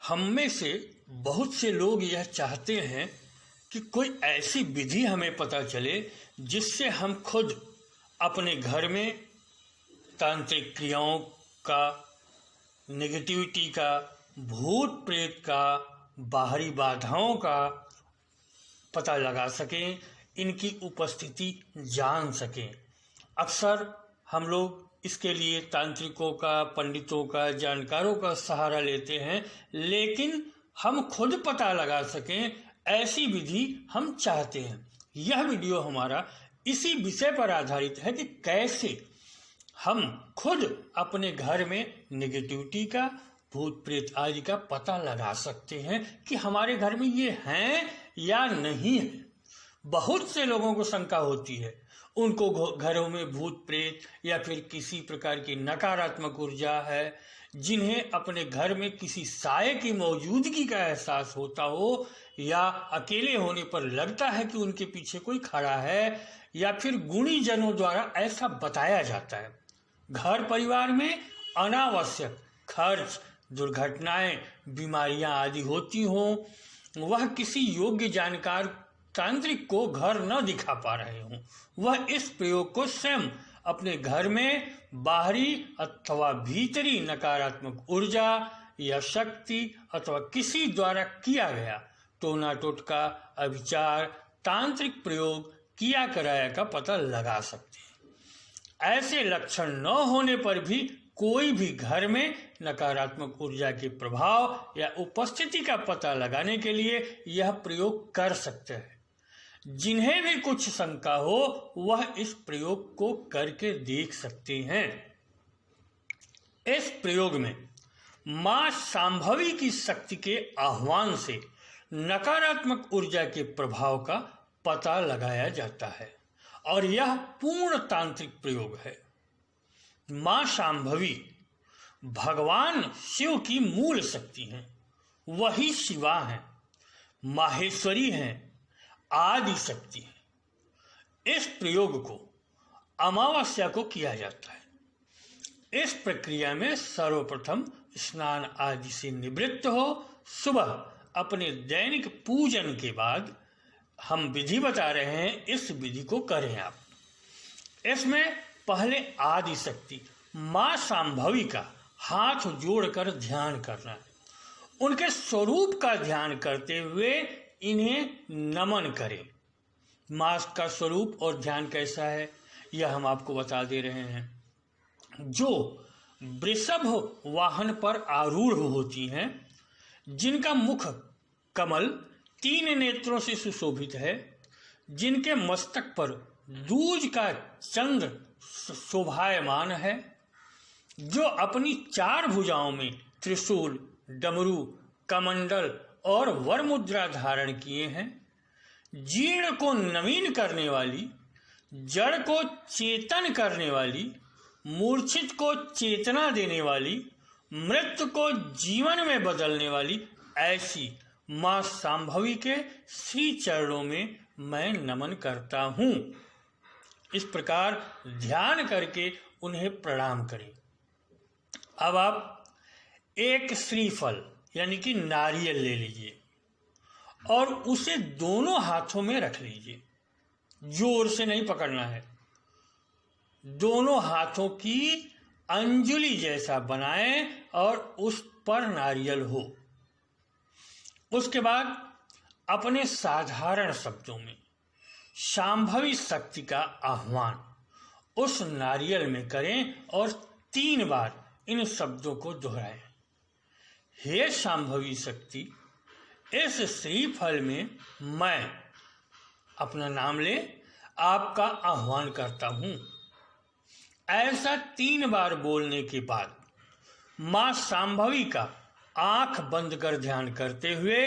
हम में से बहुत से लोग यह चाहते हैं कि कोई ऐसी विधि हमें पता चले जिससे हम खुद अपने घर में तांत्रिक क्रियाओं का, नेगेटिविटी का, भूत प्रेत का, बाहरी बाधाओं का पता लगा सकें, इनकी उपस्थिति जान सकें। अक्सर हम लोग इसके लिए तांत्रिकों का, पंडितों का, जानकारों का सहारा लेते हैं, लेकिन हम खुद पता लगा सकें ऐसी विधि हम चाहते हैं। यह वीडियो हमारा इसी विषय पर आधारित है कि कैसे हम खुद अपने घर में नेगेटिविटी का, भूत प्रेत आदि का पता लगा सकते हैं कि हमारे घर में ये हैं या नहीं है। बहुत से लोगों को शंका होती है, उनको घरों में भूत प्रेत या फिर किसी प्रकार की नकारात्मक ऊर्जा है, जिन्हें अपने घर में किसी साये की मौजूदगी का एहसास होता हो, या अकेले होने पर लगता है कि उनके पीछे कोई खड़ा है, या फिर गुणी जनों द्वारा ऐसा बताया जाता है। घर परिवार में अनावश्यक खर्च, दुर्घटनाएं, बीमारियां आदि होती हों, वह किसी योग्य जानकार तांत्रिक को घर न दिखा पा रहे हों, वह इस प्रयोग को स्वयं अपने घर में बाहरी अथवा भीतरी नकारात्मक ऊर्जा या शक्ति अथवा किसी द्वारा किया गया टोना टोटका, अभिचार, तांत्रिक प्रयोग किया कराया का पता लगा सकते हैं। ऐसे लक्षण न होने पर भी कोई भी घर में नकारात्मक ऊर्जा के प्रभाव या उपस्थिति का पता लगाने के लिए यह प्रयोग कर सकते हैं। जिन्हें भी कुछ शंका हो वह इस प्रयोग को करके देख सकते हैं। इस प्रयोग में मां शांभवी की शक्ति के आह्वान से नकारात्मक ऊर्जा के प्रभाव का पता लगाया जाता है और यह पूर्ण तांत्रिक प्रयोग है। मां शांभवी भगवान शिव की मूल शक्ति हैं, वही शिवा हैं, माहेश्वरी हैं, आदि शक्ति है। इस प्रयोग को अमावस्या को किया जाता है। इस प्रक्रिया में सर्वप्रथम स्नान आदि से निवृत्त हो सुबह अपने दैनिक पूजन के बाद हम विधि बता रहे हैं, इस विधि को करें आप। इसमें पहले आदि शक्ति मां शांभवी का हाथ जोड़कर ध्यान करना है। उनके स्वरूप का ध्यान करते हुए इन्हें नमन करें। मां का स्वरूप और ध्यान कैसा है यह हम आपको बता दे रहे हैं। जो वृषभ वाहन पर आरूढ़ होती हैं, जिनका मुख कमल 3 नेत्रों से सुशोभित है, जिनके मस्तक पर दूज का चंद्र शोभायमान है, जो अपनी 4 भुजाओं में त्रिशूल, डमरू, कमंडल और वरमुद्रा धारण किए हैं, जीर्ण को नवीन करने वाली, जड़ को चेतन करने वाली, मूर्छित को चेतना देने वाली, मृत्यु को जीवन में बदलने वाली, ऐसी मां शांभवी के श्री चरणों में मैं नमन करता हूं। इस प्रकार ध्यान करके उन्हें प्रणाम करें। अब आप एक श्रीफल यानी कि नारियल ले लीजिए और उसे दोनों हाथों में रख लीजिए। जोर से नहीं पकड़ना है, दोनों हाथों की अंजुली जैसा बनाएं और उस पर नारियल हो। उसके बाद अपने साधारण शब्दों में शांभवी शक्ति का आह्वान उस नारियल में करें और 3 बार इन शब्दों को दोहराएं। हे शांभवी शक्ति, इस श्रीफल में मैं, अपना नाम ले, आपका आह्वान करता हूं। ऐसा 3 बार बोलने के बाद मां शांभवी का आंख बंद कर ध्यान करते हुए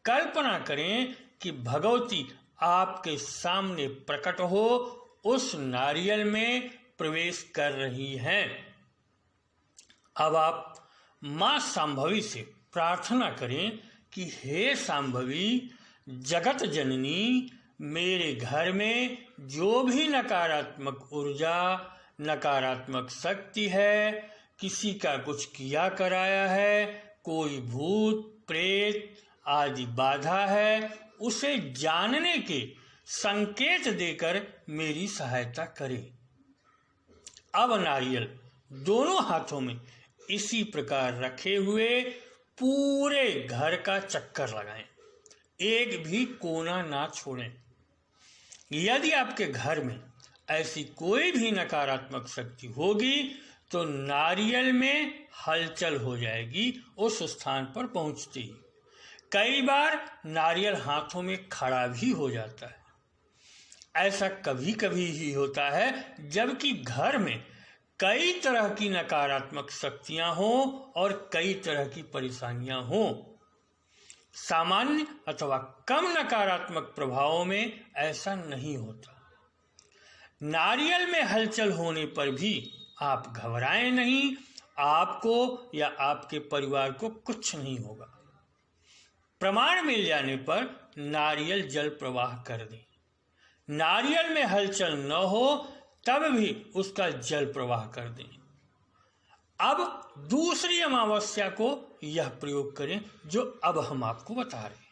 कल्पना करें कि भगवती आपके सामने प्रकट हो उस नारियल में प्रवेश कर रही हैं। अब आप मां शांभवी से प्रार्थना करें कि हे शांभवी जगत जननी, मेरे घर में जो भी नकारात्मक ऊर्जा, नकारात्मक शक्ति है, किसी का कुछ किया कराया है, कोई भूत प्रेत आदि बाधा है, उसे जानने के संकेत देकर मेरी सहायता करे। अब नारियल दोनों हाथों में इसी प्रकार रखे हुए पूरे घर का चक्कर लगाएं, एक भी कोना ना छोड़ें। यदि आपके घर में ऐसी कोई भी नकारात्मक शक्ति होगी तो नारियल में हलचल हो जाएगी उस स्थान पर पहुंचते ही। कई बार नारियल हाथों में खड़ा भी हो जाता है। ऐसा कभी कभी ही होता है जबकि घर में कई तरह की नकारात्मक शक्तियां हों और कई तरह की परेशानियां हों। सामान्य अथवा कम नकारात्मक प्रभावों में ऐसा नहीं होता। नारियल में हलचल होने पर भी आप घबराएं नहीं, आपको या आपके परिवार को कुछ नहीं होगा। प्रमाण मिल जाने पर नारियल जल प्रवाह कर दें। नारियल में हलचल न हो तब भी उसका जल प्रवाह कर दें। अब दूसरी अमावस्या को यह प्रयोग करें जो अब हम आपको बता रहे हैं।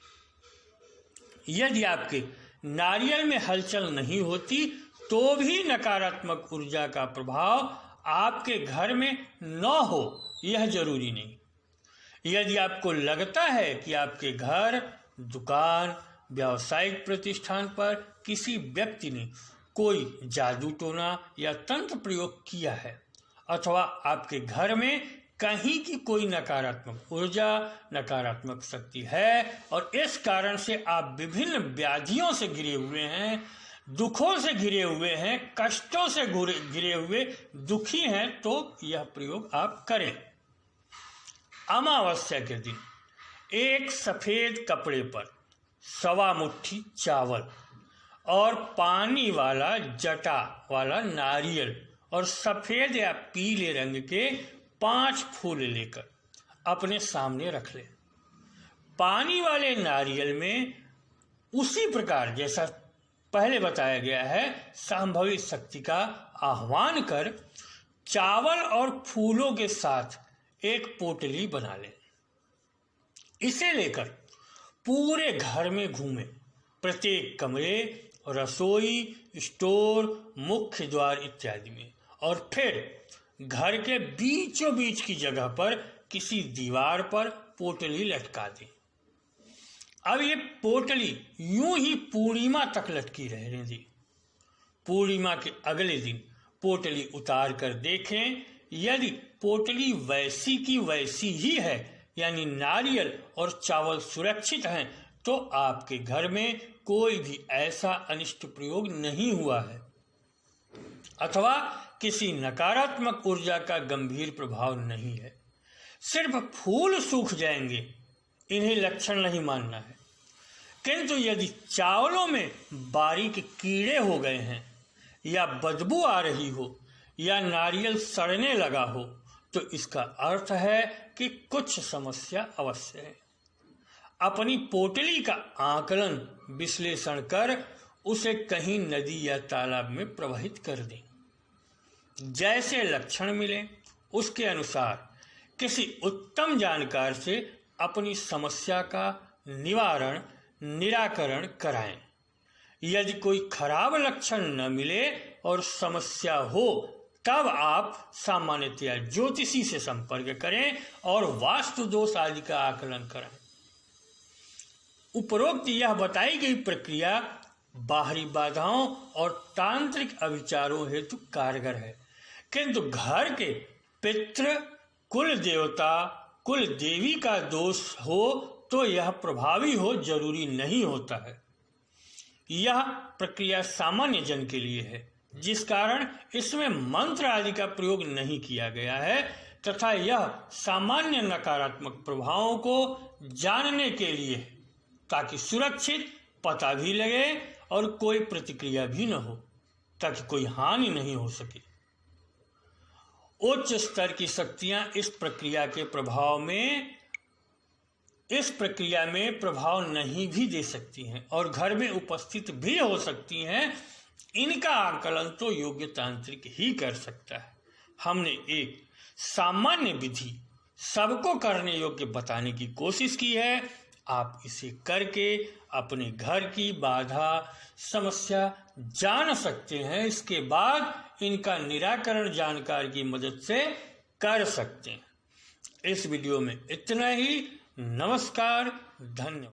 यदि आपके नारियल में हलचल नहीं होती तो भी नकारात्मक ऊर्जा का प्रभाव आपके घर में न हो, यह जरूरी नहीं। यदि आपको लगता है कि आपके घर, दुकान, व्यावसायिक प्रतिष्ठान पर किसी व्यक्ति ने कोई जादू टोना या तंत्र प्रयोग किया है अथवा आपके घर में कहीं की कोई नकारात्मक ऊर्जा, नकारात्मक शक्ति है और इस कारण से आप विभिन्न व्याधियों से घिरे हुए हैं, दुखों से घिरे हुए हैं, कष्टों से घिरे हुए दुखी हैं, तो यह प्रयोग आप करें। अमावस्या के दिन एक सफेद कपड़े पर 1.25 मुट्ठी चावल और पानी वाला जटा वाला नारियल और सफेद या पीले रंग के 5 फूल लेकर अपने सामने रख लें। पानी वाले नारियल में उसी प्रकार जैसा पहले बताया गया है संभवित शक्ति का आह्वान कर चावल और फूलों के साथ एक पोटली बना लें। इसे लेकर पूरे घर में घूमें, प्रत्येक कमरे, रसोई, स्टोर, मुख्य द्वार इत्यादि में, और फिर घर के बीचों बीच की जगह पर किसी दीवार पर पोटली लटका दें। अब ये पोटली यूं ही पूर्णिमा तक लटकी रहने दी। पूर्णिमा के अगले दिन पोटली उतार कर देखें। यदि पोटली वैसी की वैसी ही है, यानी नारियल और चावल सुरक्षित हैं, तो आपके घर में कोई भी ऐसा अनिष्ट प्रयोग नहीं हुआ है अथवा किसी नकारात्मक ऊर्जा का गंभीर प्रभाव नहीं है। सिर्फ फूल सूख जाएंगे, इन्हें लक्षण नहीं मानना है। किंतु यदि चावलों में बारीक कीड़े हो गए हैं या बदबू आ रही हो या नारियल सड़ने लगा हो, तो इसका अर्थ है कि कुछ समस्या अवश्य है। अपनी पोटली का आकलन विश्लेषण कर उसे कहीं नदी या तालाब में प्रवाहित कर दें। जैसे लक्षण मिले उसके अनुसार किसी उत्तम जानकार से अपनी समस्या का निराकरण कराएं। यदि कोई खराब लक्षण न मिले और समस्या हो, तब आप सामान्यतया ज्योतिषी से संपर्क करें और वास्तु दोष आदि का आकलन करें। उपरोक्त यह बताई गई प्रक्रिया बाहरी बाधाओं और तांत्रिक अविचारों हेतु कारगर है, किंतु घर के पितृ, कुल देवता, कुल देवी का दोष हो तो यह प्रभावी हो जरूरी नहीं होता है। यह प्रक्रिया सामान्य जन के लिए है, जिस कारण इसमें मंत्र आदि का प्रयोग नहीं किया गया है तथा यह सामान्य नकारात्मक प्रभावों को जानने के लिए है, ताकि सुरक्षित पता भी लगे और कोई प्रतिक्रिया भी न हो, ताकि कोई हानि नहीं हो सके। उच्च स्तर की शक्तियां इस प्रक्रिया में प्रभाव नहीं भी दे सकती हैं और घर में उपस्थित भी हो सकती हैं। इनका आकलन तो योग्य तांत्रिक ही कर सकता है। हमने एक सामान्य विधि सबको करने योग्य बताने की कोशिश की है। आप इसे करके अपने घर की बाधा समस्या जान सकते हैं। इसके बाद इनका निराकरण जानकार की मदद से कर सकते हैं। इस वीडियो में इतना ही। नमस्कार, धन्यवाद।